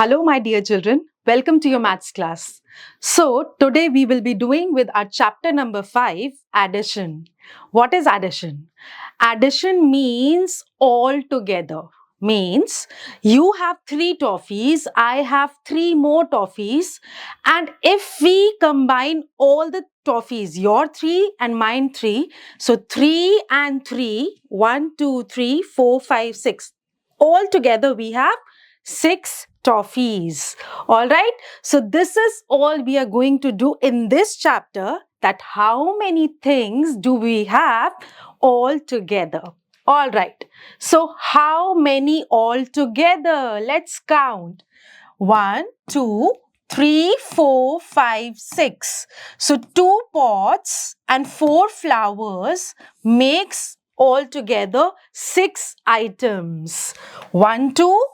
Hello, my dear children. Welcome to your maths class. So, today we will be doing with our chapter number 5, addition. What is addition? Addition means all together. Means you have 3 toffees, I have 3 more toffees, and if we combine all the toffees, your 3 and mine 3, so 3 and 3, 1, 2, 3, 4, 5, 6. All together we have 6 toffees. All right. So this is all we are going to do in this chapter, that how many things do we have all together. All right. So how many all together? Let's count. 1, 2, 3, 4, 5, 6. So 2 pots and 4 flowers makes altogether 6 items. 1, 2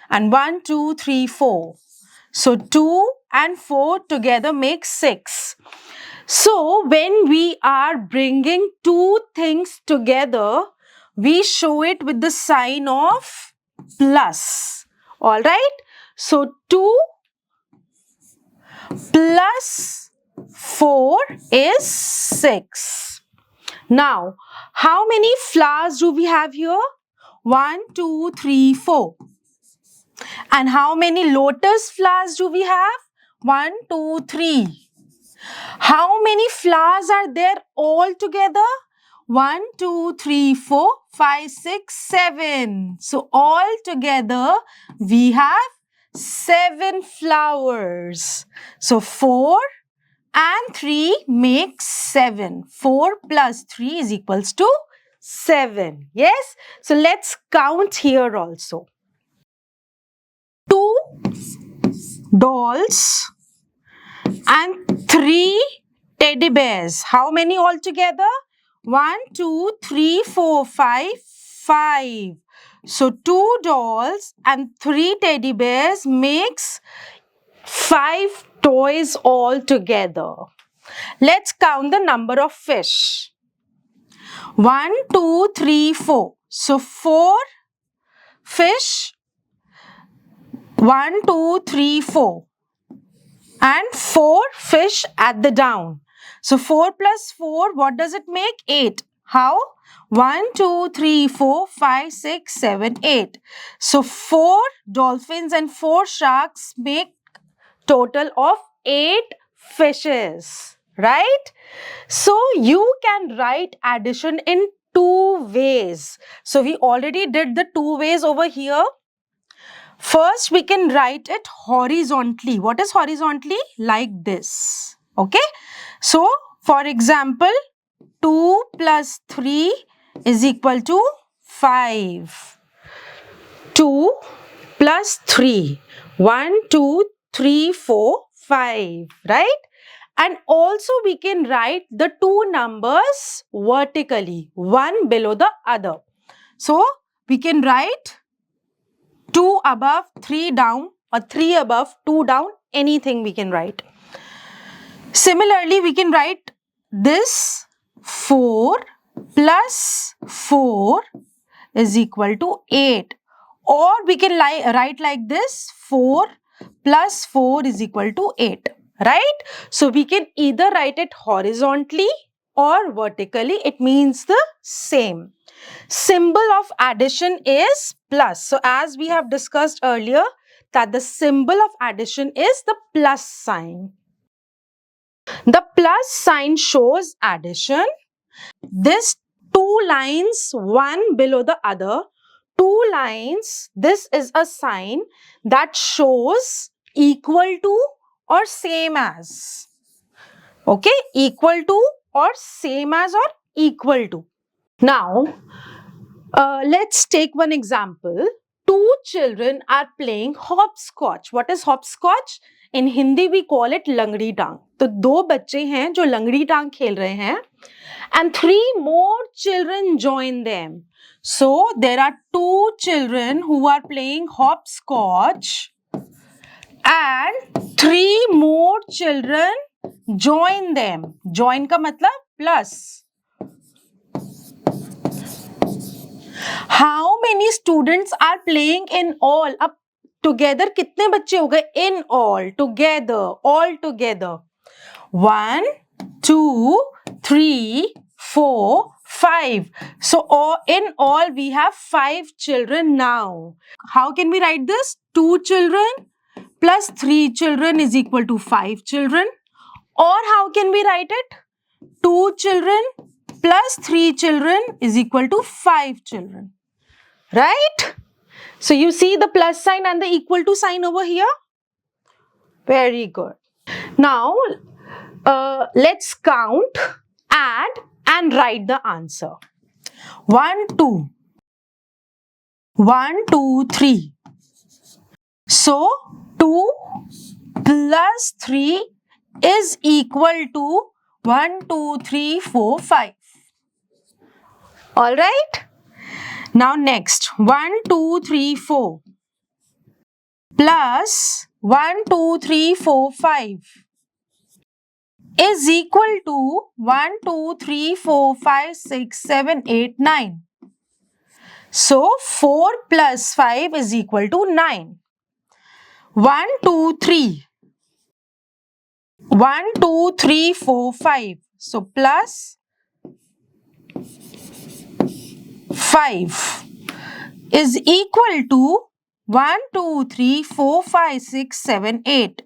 and 1, 2, 3, 4. So 2 and 4 together make 6. So when we are bringing 2 things together, we show it with the sign of plus. All right. So 2 plus 4 is 6. Now, how many flowers do we have here? 1, 2, 3, 4. And how many lotus flowers do we have? 1, 2, 3. How many flowers are there all together? 1, 2, 3, 4, 5, 6, 7. So all together we have 7 flowers. So 4 and 3 make 7. 4 plus 3 is equals to 7. Yes? So let's count here also. 2 dolls and 3 teddy bears. How many altogether? 1, 2, 3, 4, 5, 5. So 2 dolls and 3 teddy bears makes 5 toys altogether. Let's count the number of fish. 1, 2, 3, 4. So 4 fish. 1, 2, 3, 4. And 4 fish at the down. So 4 plus 4, what does it make? 8. How? 1, 2, 3, 4, 5, 6, 7, 8. So 4 dolphins and 4 sharks make total of 8 fishes. Right? So you can write addition in 2 ways. So we already did the 2 ways over here. First, we can write it horizontally. What is horizontally? Like this. Okay. So, for example, 2 plus 3 is equal to 5. 2 plus 3. 1, 2, 3, 4, 5. Right? And also we can write the 2 numbers vertically, one below the other. So, we can write 2 above, 3 down, or 3 above, 2 down, anything we can write. Similarly, we can write this 4 plus 4 is equal to 8. Or we can write like this 4 plus 4 is equal to 8. Right? So, we can either write it horizontally or vertically. It means the same. Symbol of addition is plus. So as we have discussed earlier, that the symbol of addition is the plus sign. The plus sign shows addition. This 2 lines, one below the other, 2 lines, this is a sign that shows equal to or same as. Okay, equal to or same as or equal to. Now, let's take one example. 2 children are playing hopscotch. What is hopscotch? In Hindi we call it लंगड़ी टांग. तो 2 बच्चे हैं जो लंगड़ी टांग खेल रहे हैं. And 3 more children join them. So there are 2 children who are playing hopscotch and 3 more children join them. Join का मतलब plus. How many students are playing in all? अब टुगेदर कितने बच्चे हो गए? In all, together, all together 1 2 3 4 5. So in all we have 5 children now. How can we write this? 2 children plus 3 children is equal to 5 children. Or how can we write it? 2 children plus 3 children is equal to 5 children. Right? So you see the plus sign and the equal to sign over here? Very good. Now let's count, add and write the answer. 1 2 1 2 3. So 2 plus 3 is equal to 1 2 3 4 5. All right. Now next 1 2 3 4 plus 1 2 3 4 5 is equal to 1 2 3 4 5 6 7 8 9. So 4 plus 5 is equal to 9. 1 2 3 1 2 3 4 5. So plus 5 is equal to 1 2 3 4 5 6 7 8.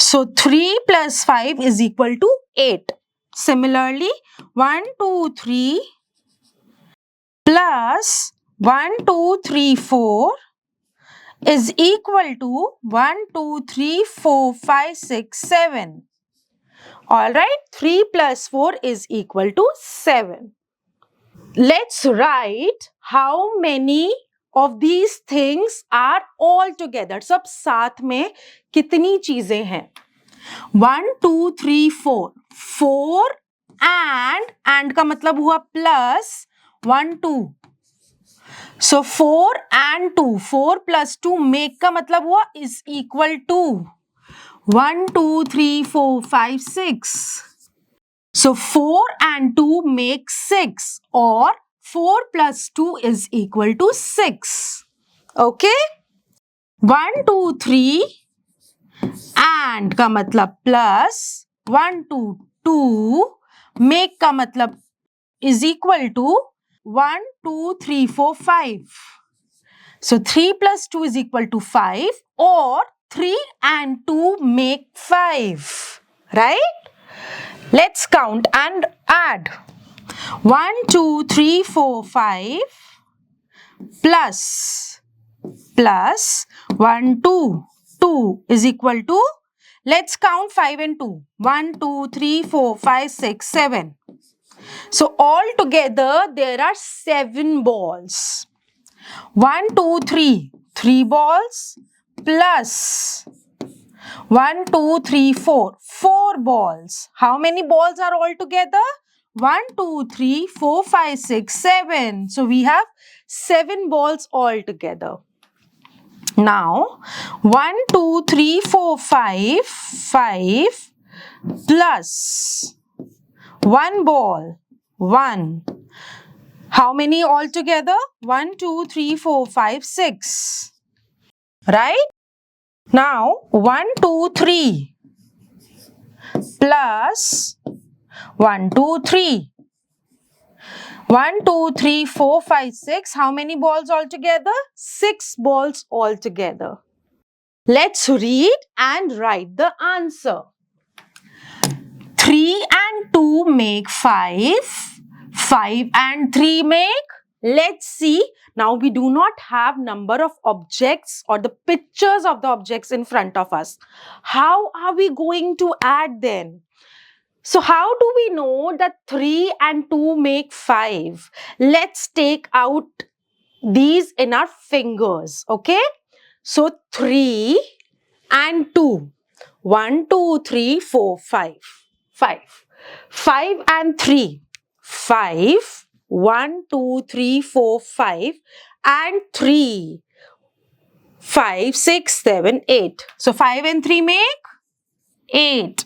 So 3 plus 5 is equal to 8. Similarly, 1 2 3 plus 1 2 3 4 is equal to 1 2 3 4 5 6 7. Alright, 3 plus 4 is equal to 7. Let's write how many of these things are all together. सब साथ में कितनी चीजें हैं? 1 2 3 4. 4 and का मतलब हुआ plus 1 2. So 4 and 2. 4 plus 2 make का मतलब हुआ is equal to 1 2 3 4 5 6. So 4 and 2 make 6, or 4 plus 2 is equal to 6. Okay? 1 2 3 and का मतलब plus 1 2 2 make का मतलब is equal to 1 2 3 4 5. So 3 plus 2 is equal to 5, or 3 and 2 make 5. Right? Let's count and add. 1 2 3 4 5 plus 1 2 2 is equal to, let's count 5 and 2. 1 2 3 4 5 6 7. So all together there are 7 balls. 1 2 3, 3 balls plus 1 2 3 4, 4 balls. How many balls are all together? 1 2 3 4 5 6 7. So we have 7 balls all together. Now 1 2 3 4 5 plus 1 ball 1. How many all together? 1 2 3 4 5 6. Right? Now 1 2 3 plus 1 2 3. 1 2 3 4 5 6. How many balls altogether? 6 balls altogether. Let's read and write the answer. 3 and 2 make 5. 5 and 3 make? Let's see. Now we do not have number of objects or the pictures of the objects in front of us. How are we going to add then? So how do we know that 3 and 2 make 5? Let's take out these in our fingers. Okay. So 3 and 2. 1 2 3 4 5. 5. 5 and 3. 5. 1 2 3 4 5 and 3. 5 6 7 8. So 5 and 3 make 8.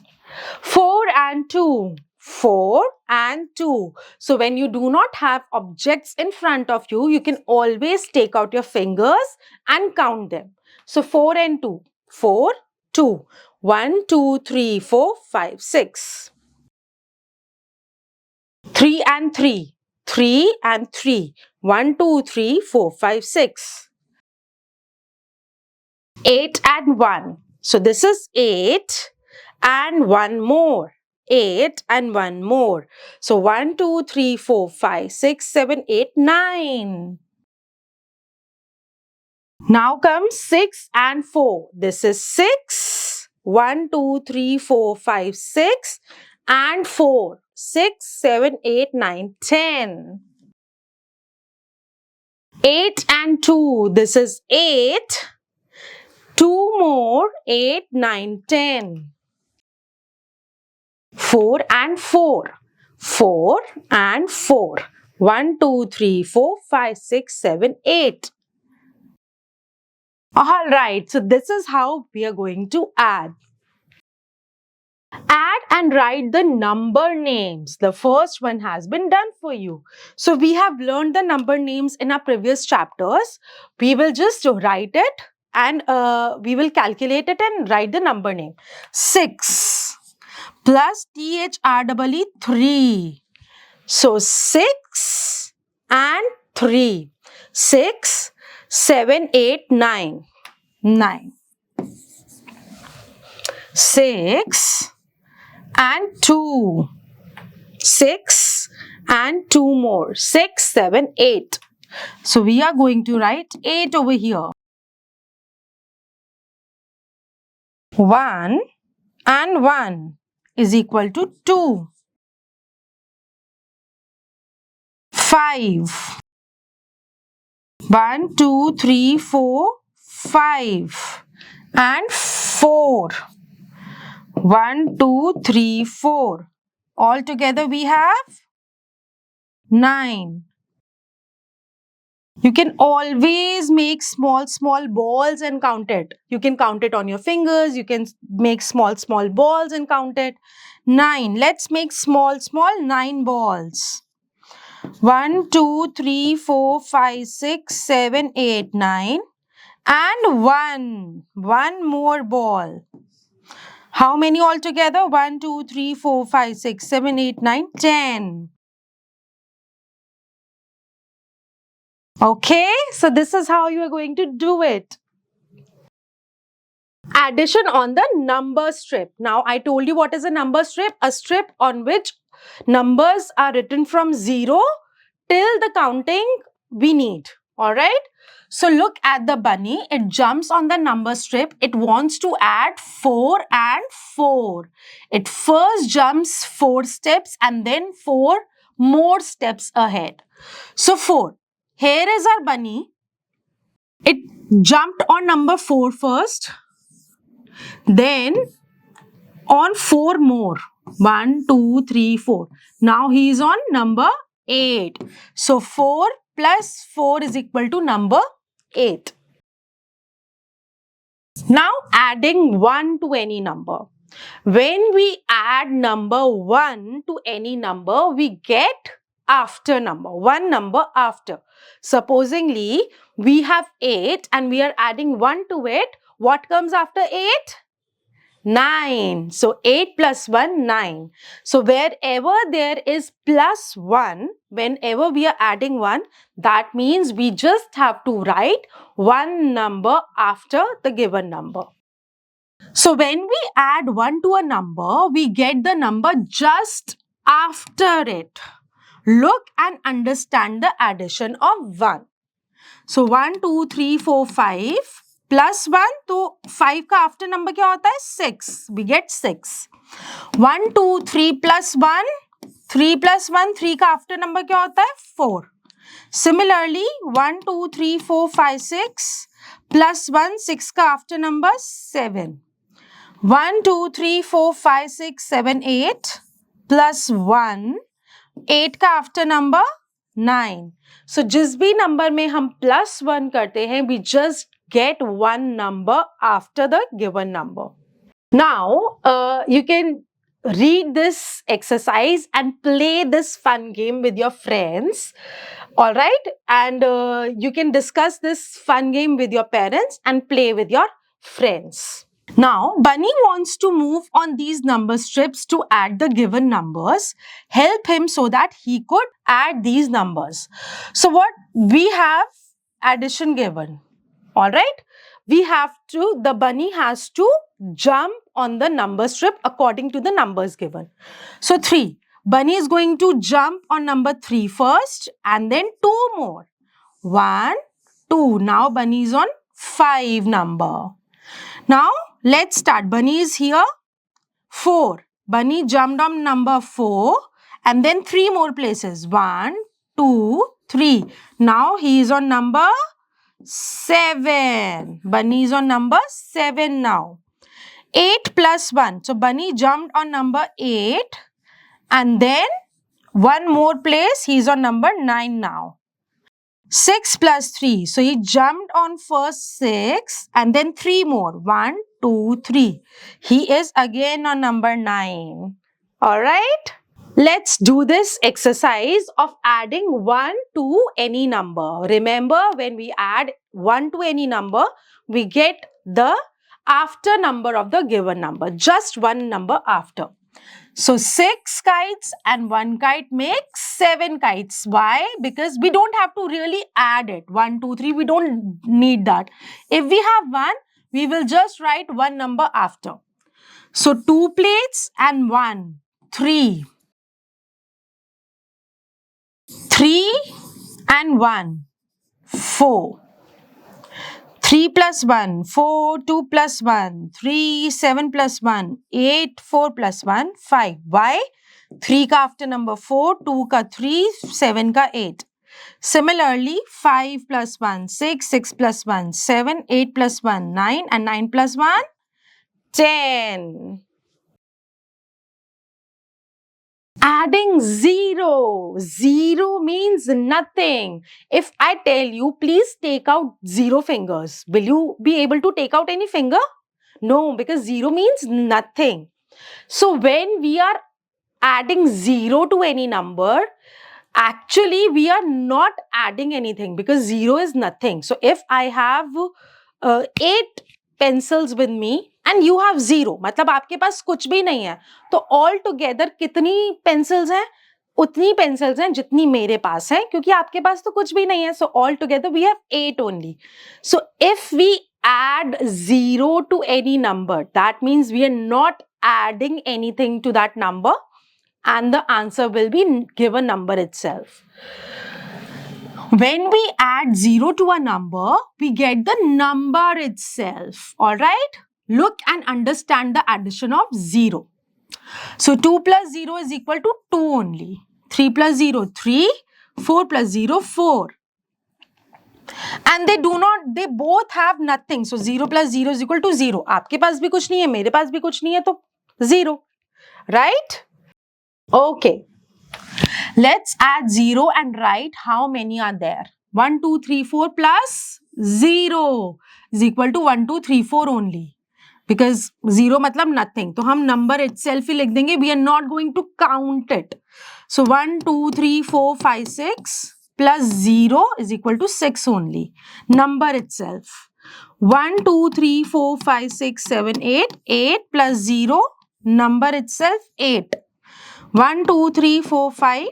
4 and 2. 4 and 2. So when you do not have objects in front of you, you can always take out your fingers and count them. So 4 and 2. 4, 2. 1, 2, 3, 4, 5, 6. 3 and 3. 3 and 3. 1, 2, 3, 4, 5, 6. 8 and 1. So this is 8 and 1 more. 8 and 1 more. So 1, 2, 3, 4, 5, 6, 7, 8, 9. Now comes 6 and 4. This is 6. 1, 2, 3, 4, 5, 6 and 4. 6, 7, 8, 9, 10. 8 and 2. This is 8. 2 more. 8, 9, 10. 4 and 4. 4 and 4. 1, 2, 3, 4, 5, 6, 7, 8. Alright, so this is how we are going to add. Add and write the number names. The first one has been done for you. So we have learned the number names in our previous chapters. We will just write it and we will calculate it and write the number name. 6 plus THREE 3. So 6 and 3. 6, 7, 8, 9. 9. 6 and 2. 6 and 2 more. 6, 7, 8. So we are going to write 8 over here. 1 and 1 is equal to 2. 5. 1, 2, 3, 4, 5 and 4. 1, 2, 3, 4. Altogether we have 9. You can always make small balls and count it. You can count it on your fingers. You can make small balls and count it. 9. Let's make small 9 balls. 1, 2, 3, 4, 5, 6, 7, 8, 9 and 1. One more ball. How many altogether? 1, 2, 3, 4, 5, 6, 7, 8, 9, 10. Okay, so this is how you are going to do it. Addition on the number strip. Now, I told you what is a number strip. A strip on which numbers are written from 0 till the counting we need. Alright. So, look at the bunny. It jumps on the number strip. It wants to add 4 and 4. It first jumps 4 steps and then 4 more steps ahead. So, 4. Here is our bunny. It jumped on number 4 first. Then on 4 more. 1, 2, 3, 4. Now he is on number 8. So 4 plus 4 is equal to number 8. Now adding 1 to any number. When we add number 1 to any number, we get after number, one number after. Supposingly, we have 8 and we are adding 1 to it. What comes after 8? 9. So 8 plus 1, 9. So wherever there is plus 1, whenever we are adding 1, that means we just have to write one number after the given number. So when we add 1 to a number, we get the number just after it. Look and understand the addition of 1. So 1, 2, 3, 4, 5 plus 1. तो 5 का after number क्या होता है? 6. We get 6. 1, 2, 3 plus 1. 3 plus 1. 3 का after number क्या होता है? 4. Similarly, 1, 2, 3, 4, 5, 6 plus 1. 6 का after number 7. 1, 2, 3, 4, 5, 6, 7, 8 plus 1. 8 का after number 9. So, जिस भी number में हम plus 1 करते हैं, we just get one number after the given number. Now, you can read this exercise and play this fun game with your friends. All right, and you can discuss this fun game with your parents and play with your friends. Now, Bunny wants to move on these number strips to add the given numbers. Help him so that he could add these numbers. So what we have addition given. All right. The bunny has to jump on the number strip according to the numbers given. So 3. Bunny is going to jump on number 3 first and then 2 more. 1, 2. Now bunny is on 5 number. Now let's start. Bunny is here. 4. Bunny jumped on number 4 and then 3 more places. 1, 2, 3. Now he is on number 7. Bunny is on number 7 now. 8 plus 1. So Bunny jumped on number 8 and then 1 more place. He is on number 9 now. 6 plus 3. So he jumped on first 6 and then 3 more. 1, 2, 3. He is again on number 9. Alright? Let's do this exercise of adding 1 to any number. Remember, when we add 1 to any number, we get the after number of the given number. Just one number after. So 6 kites and 1 kite makes 7 kites. Why? Because we don't have to really add it. 1, 2, 3. We don't need that. If we have 1, we will just write one number after. So 2 plates and 1. 3. 3 and 1. 4. 3 plus 1, 4, 2 plus 1, 3, 7 plus 1, 8, 4 plus 1, 5. Why? 3 ka after number 4, 2 ka 3, 7 ka 8. Similarly, 5 plus 1, 6, 6 plus 1, 7, 8 plus 1, 9 and 9 plus 1, 10. Adding 0. 0 means nothing. If I tell you, please take out 0 fingers, will you be able to take out any finger? No, because 0 means nothing. So when we are adding 0 to any number, actually we are not adding anything because 0 is nothing. So if I have 8 pencils with me and you have 0, मतलब आपके पास कुछ भी नहीं है, तो all together कितनी pencils हैं? उतनी pencils हैं जितनी मेरे पास हैं, क्योंकि आपके पास तो कुछ भी नहीं है. So all together we have 8 only. So if we add 0 to any number, that means we are not adding anything to that number and the answer will be given number itself. When we add 0 to a number, we get the number itself. Alright? Look and understand the addition of 0. So 2 plus 0 is equal to 2 only. 3 plus 0, 3. 4 plus 0, 4. And they both have nothing. So 0 plus 0 is equal to 0. आपके पास भी कुछ नहीं है, मेरे पास भी कुछ नहीं है, तो 0. Right? Okay. Let's add 0 and write how many are there. 1, 2, 3, 4 plus 0 is equal to 1, 2, 3, 4 only. Because 0 matlab nothing. तो हम number itself ही लिख देंगे. We are not going to count it. So 1, 2, 3, 4, 5, 6 plus 0 is equal to 6 only. Number itself. 1, 2, 3, 4, 5, 6, 7, 8. 8 plus 0. Number itself 8. 1, 2, 3, 4, 5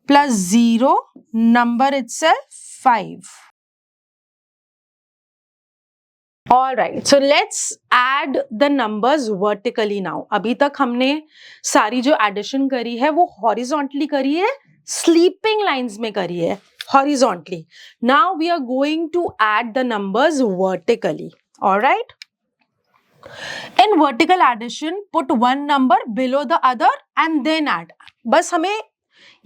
plus 0, number itself 5. Alright, so let's add the numbers vertically now. अभी तक हमने सारी जो addition करी है वो horizontally करी है, sleeping lines में करी है, horizontally. Now we are going to add the numbers vertically. Alright? In vertical addition, put one number below the other and then add. बस हमें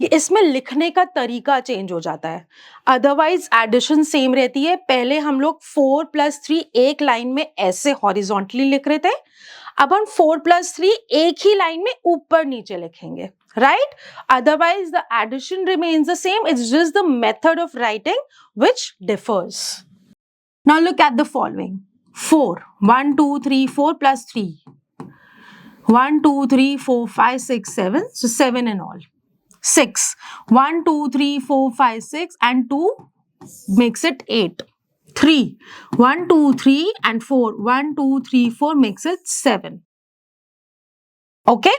इसमें लिखने का तरीका चेंज हो जाता है. अदरवाइज एडिशन सेम रहती है. पहले हम लोग 4 plus 3 एक लाइन में ऐसे हॉरिजॉन्टली लिख रहे थे. अब हम 4 plus 3 एक ही लाइन में ऊपर नीचे लिखेंगे. Right? Otherwise, the addition remains the same. It's just the method of writing which differs. Now look at the following. 4. 1, 2, 3, 4 plus 3. 1 2 3 4 5 6 7, so 7 in all. 6, 1 2 3 4 5 6 and 2 makes it 8. 3, 1 2 3 and 4, 1 2 3 4 makes it 7. Okay,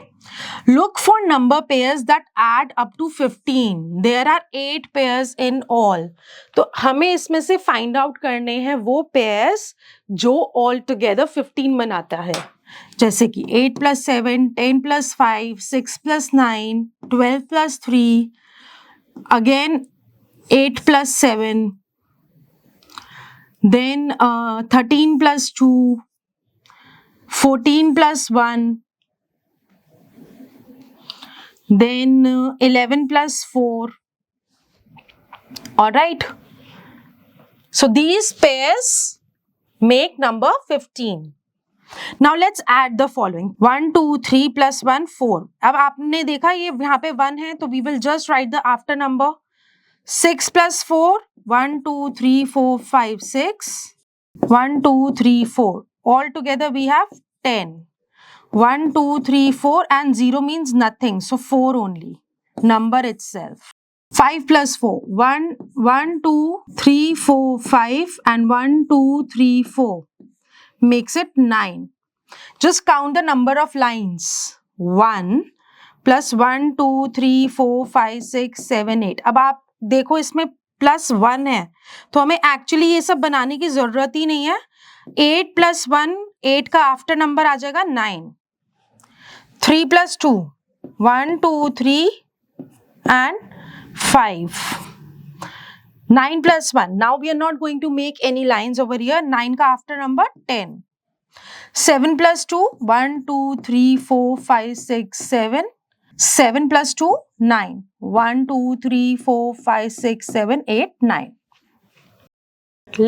look for number pairs that add up to 15. There are 8 pairs in all. तो हमें इसमें से find out करने हैं वो pairs जो all together 15 बनाता है, जैसे कि 8 plus 7, 10 plus 5, 6 plus 9, 12 plus 3, again 8 plus 7, then 13 plus 2, 14 plus 1, then 11 plus 4. All right. So these pairs make number 15. Now let's add the following. 1 2 3 plus 1 4. अब आपने देखा ये यहाँ पे 1 है, तो we will just write the after number. 6 plus 4, 1 2 3 4 5 6, 1 2 3 4. All together we have 10. 1 2 3 4 and 0 means nothing, so 4 only, number itself. 5 plus 4, 1 2 3 4 5 and 1 2 3 4 makes it 9. Just count the number of lines. 1 plus 1 2 3 4 5 6 7 8. अब आप देखो इसमें प्लस 1 है, तो हमें actually ये सब बनाने की जरूरत ही नहीं है. 8 plus 1, 8 का आफ्टर नंबर आ जाएगा 9. 3 plus 2, 1 2 3 and 5. 9 plus 1. Now we are not going to make any lines over here. 9 का after number 10. 7 plus 2, 1 2 3 4 5 6 7. 7 plus 2, 9. 1 2 3 4 5 6 7 8 9.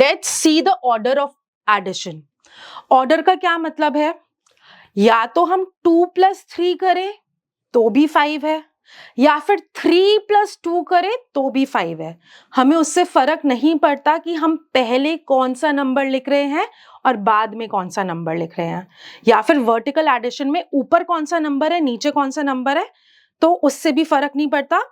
Let's see the order of addition. Order का क्या मतलब है? या तो हम 2 plus 3 करें तो भी 5 है, या फिर 3 plus 2 करें तो भी 5 है. हमें उससे फर्क नहीं पड़ता कि हम पहले कौन सा नंबर लिख रहे हैं और बाद में कौन सा नंबर लिख रहे हैं, या फिर वर्टिकल एडिशन में ऊपर कौन सा नंबर है नीचे कौन सा नंबर है, तो उससे भी फर्क नहीं पड़ता.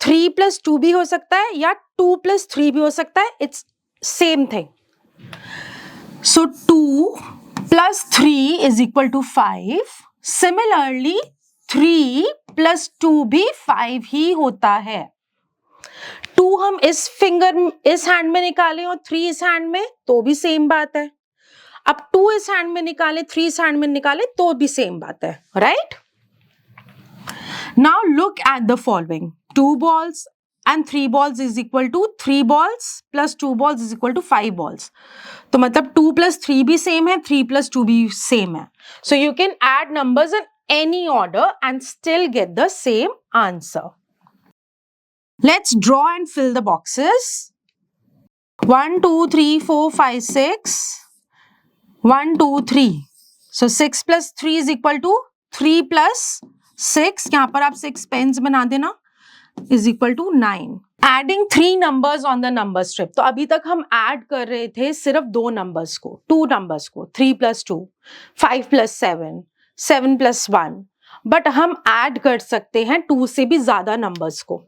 3 plus 2 भी हो सकता है या 2 plus 3 भी हो सकता है. It's same thing. So 2 plus 3 is equal to 5. Similarly 3 plus 2 भी 5 ही होता है. 2 हम इस हैंड में निकालें और 3 इस हैंड में तो भी सेम बात है. अब 2 इस हैंड में निकालें 3 इस हैंड में निकालें तो भी सेम बात है, right? Now look at the following. 2 balls and 3 balls is equal to 3 balls plus 2 balls is equal to 5 balls. तो मतलब 2 plus 3 भी सेम है, 3 plus 2 भी सेम है. So you can add numbers in any order and still get the same answer. Let's draw and fill the boxes. 1 2 3 4 5 6. 1 2 3. So 6 plus 3 is equal to 3 plus 6. यहाँ पर आप 6 pens बना देना. Is equal to 9. Adding 3 numbers on the number strip. तो अभी तक हम add कर रहे थे सिर्फ 2 numbers को, 2 numbers को, 3 plus 2, 5 plus 7, 7 plus 1. But हम add कर सकते हैं 2 से भी ज्यादा numbers को.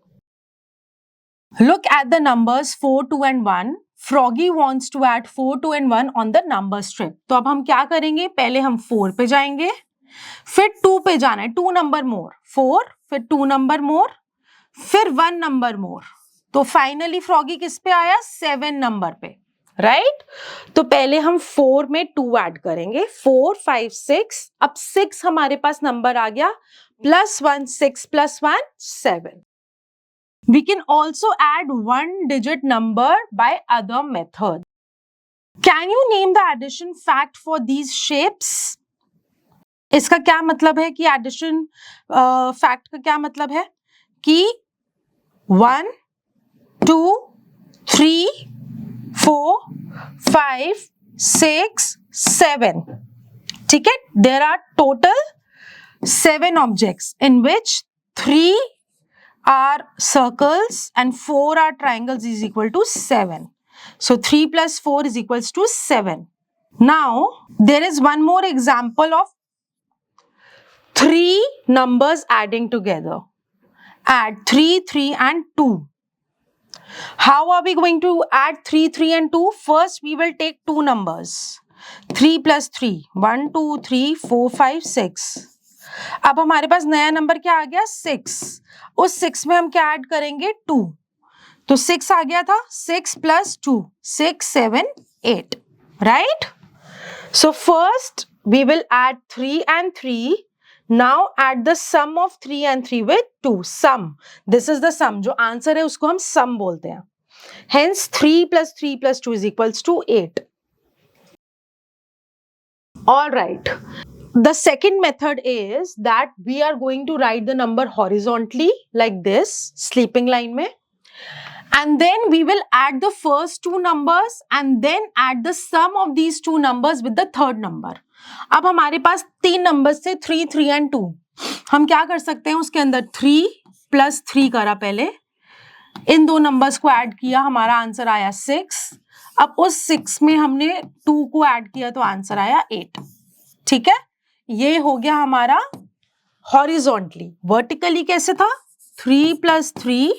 Look at the numbers 4, 2 and 1. Froggy wants to add 4, 2 and 1 on the number strip. तो अब हम क्या करेंगे? पहले हम 4 पे जाएंगे, फिर 2 पे जाना है, 2 number more, 4, फिर 2 number more, फिर 1 नंबर मोर. तो फाइनली फ्रॉगी किस पे आया? 7 नंबर पे, राइट? तो पहले हम 4 में 2 ऐड करेंगे. 4 5 6. अब 6 हमारे पास नंबर आ गया, plus 1, 6 plus 1 7. We can also add 1 digit number by other method. Can you name the addition fact for these shapes? इसका क्या मतलब है कि एडिशन फैक्ट का क्या मतलब है कि 1 2 3 4 5 6 7. ठीक है? There are total 7 objects in which 3 are circles and 4 are triangles is equal to 7. So 3 plus 4 is equals to 7. Now there is one more example of 3 numbers adding together. Add 3, 3 and 2. How are we going to add 3, 3 and 2? First, we will take two numbers. 3 plus 3. 1, 2, 3, 4, 5, 6. अब हमारे पास नया number क्या आ गया? 6. उस 6 में हम क्या add करेंगे? 2. तो 6 आ गया था. 6 plus 2. 6, 7, 8. Right? So first, we will add 3 and 3. Now add the sum of 3 and 3 with 2. Sum. This is the sum. जो answer है उसको हम sum बोलते हैं. Hence 3 plus 3 plus 2 is equals to 8. Alright. The second method is that we are going to write the number horizontally like this, sleeping line में. And then we will add the first two numbers and then add the sum of these two numbers with the third number. अब हमारे पास तीन numbers थे 3, 3 and 2. हम क्या कर सकते हैं? उसके अंदर 3 plus 3 करा पहले. इन दो नंबर्स को ऐड किया, हमारा आंसर आया 6. अब उस 6 में हमने 2 को ऐड किया तो आंसर आया 8. ठीक है, ये हो गया हमारा हॉरिजॉन्टली. वर्टिकली कैसे था? 3 plus 3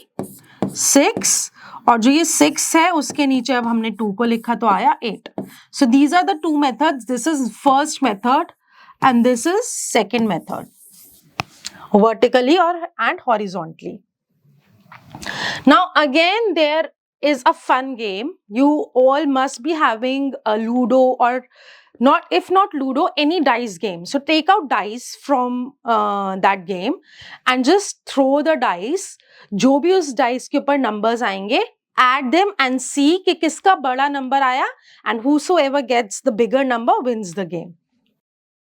6 और जो ये 6 है उसके नीचे अब हमने 2 को लिखा तो आया 8. So these are the two methods. This is first method and this is second method. Vertically and horizontally. Now again there is a fun game. You all must be having a Ludo or not, if not Ludo, any dice game. So take out dice from that game and just throw the dice. जो भी उस dice के ऊपर numbers आएंगे, add them and see कि किसका बड़ा number आया, and whosoever gets the bigger number wins the game.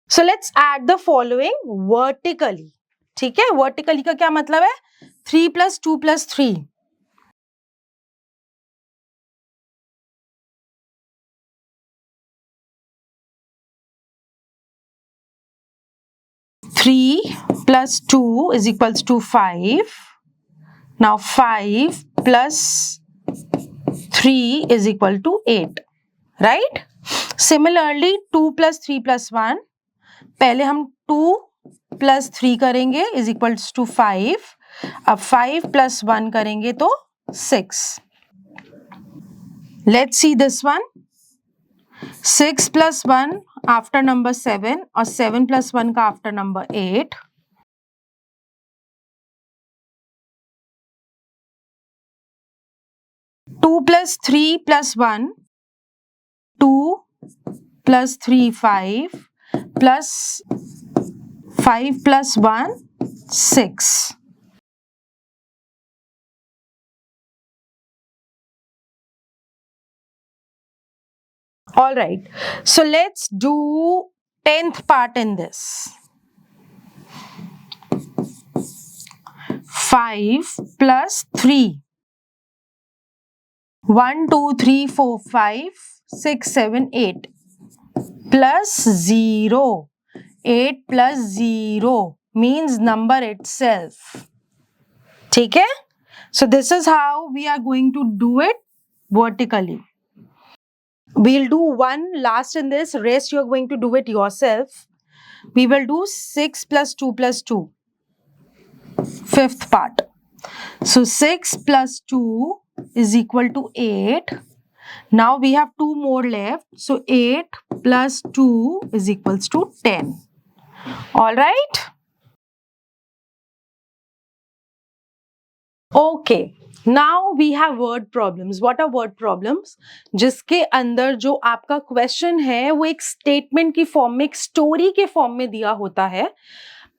So let's add the following vertically. ठीक है, vertically का क्या मतलब है? 3 plus 2 plus 3. 3 plus 2 is equals to 5. Now 5 plus 3 is equal to 8. Right? Similarly, 2 plus 3 plus 1. पहले हम 2 plus 3 करेंगे is equals to 5. अब 5 plus 1 करेंगे तो 6. Let's see this one. 6 plus 1 after number 7 और 7 plus 1 का after number 8. Two plus 3 plus 1, 2 plus 3, 5 plus 5 plus 1, 6. All right, so let's do 10th part in this. 5 plus 3. 1, 2, 3, 4, 5, 6, 7, 8. Plus 0. 8 plus 0 means number itself. ठीक है? So this is how we are going to do it vertically. We'll do one last in this, rest you're going to do it yourself. We will do 6 plus 2 plus 2. 5th part. So 6 plus 2 is equal to 8. Now we have 2 more left. So 8 plus 2 is equals to 10. All right? Okay. Now we have word problems. What are word problems? जिसके अंदर जो आपका question है वो एक statement की form में, एक स्टोरी के फॉर्म में दिया होता है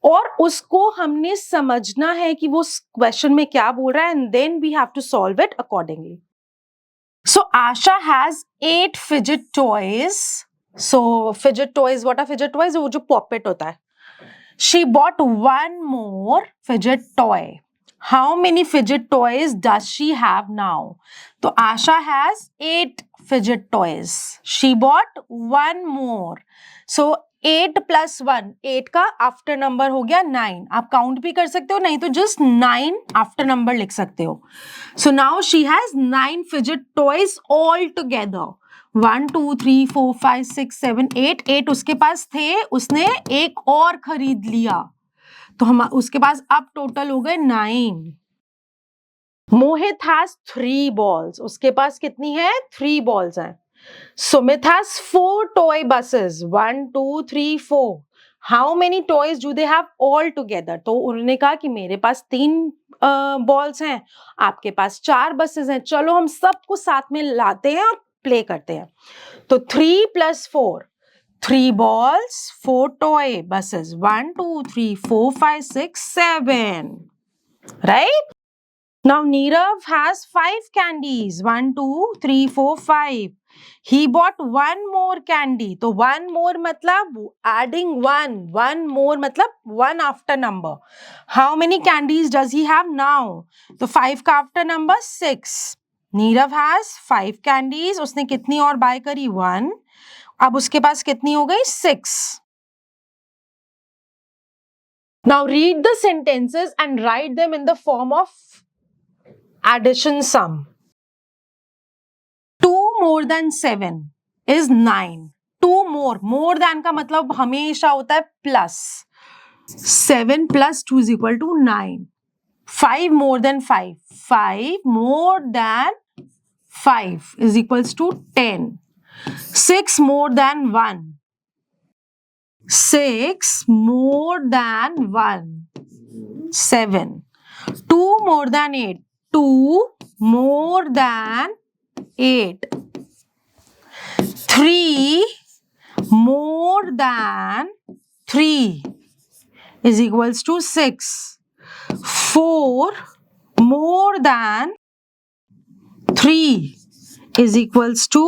और उसको हमने समझना है कि वो क्वेश्चन में क्या बोल रहा है and then we have to solve it accordingly. So Asha has 8 fidget toys. So fidget toys, what are fidget toys? वो जो puppet होता है. She bought one more fidget toy. How many fidget toys does she have now? तो Asha has 8 fidget toys. She bought one more. So 8 plus 1, 8 का after number हो गया 9. आप count भी कर सकते हो, नहीं तो जस्ट 9 आफ्टर नंबर लिख सकते हो. So now she has 9 fidget toys all together. 1 2 3 4 5 6 7 8 8 उसके पास थे, उसने एक और खरीद लिया, तो हम उसके पास अब टोटल हो गए 9। मोहित हैज 3 balls, उसके पास कितनी है? 3 balls हैं। Sumit has 4 toy buses, 1 2 3 4। How many toys do they have all together? तो उन्होंने कहा कि मेरे पास 3 बॉल्स हैं, आपके पास 4 बसेस हैं, चलो हम सबको साथ में लाते हैं और प्ले करते हैं। तो 3 + 4, 3 balls, 4 toy buses, 1 2 3 4 5 6 7, right? Now Nirav has 5 candies, 1 2 3 4 5. He bought one more candy. तो one more मतलब adding one more मतलब one after number. How many candies does he have now? तो 5 का after number 6. Nirav has 5 candies. उसने कितनी और buy करी? 1. अब उसके पास कितनी हो गई? 6. Now read the sentences and write them in the form of addition sum. 2 more than 7 is 9. 2 more than का मतलब हमेशा होता है plus. 7 + 2 = 9. 5 more than 5, 5 more than 5 is equals to 10. 6 more than 1, 6 more than 1, 7. 2 more than 8, 2 more than 8. 3 more than 3 is equals to 6. 4 more than 3 is equals to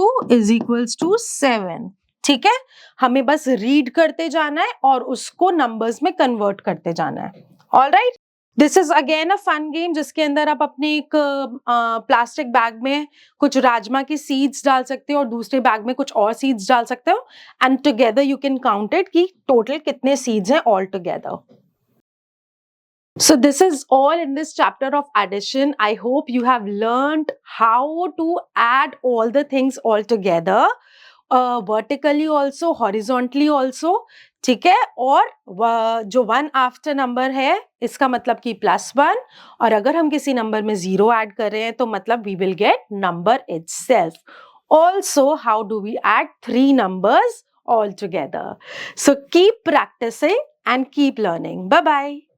7. ठीक है, हमें बस read करते जाना है और उसको नंबर्स में कन्वर्ट करते जाना है। All right, this is again a fun game जिसके अंदर आप अपने एक प्लास्टिक बैग में कुछ राजमा की सीड्स डाल सकते हो और दूसरे बैग में कुछ और सीड्स डाल सकते हो, and together you can count it कि टोटल कितने सीड्स हैं all together. So this is all in this chapter of addition. I hope you have learned how to add all the things all together, vertically also, horizontally also. ठीक है, और जो 1 after number है इसका मतलब कि +1, और अगर हम किसी नंबर में 0 ऐड कर रहे हैं तो मतलब we will get number itself. Also, how do we add 3 numbers all together? So keep practicing and keep learning. Bye bye.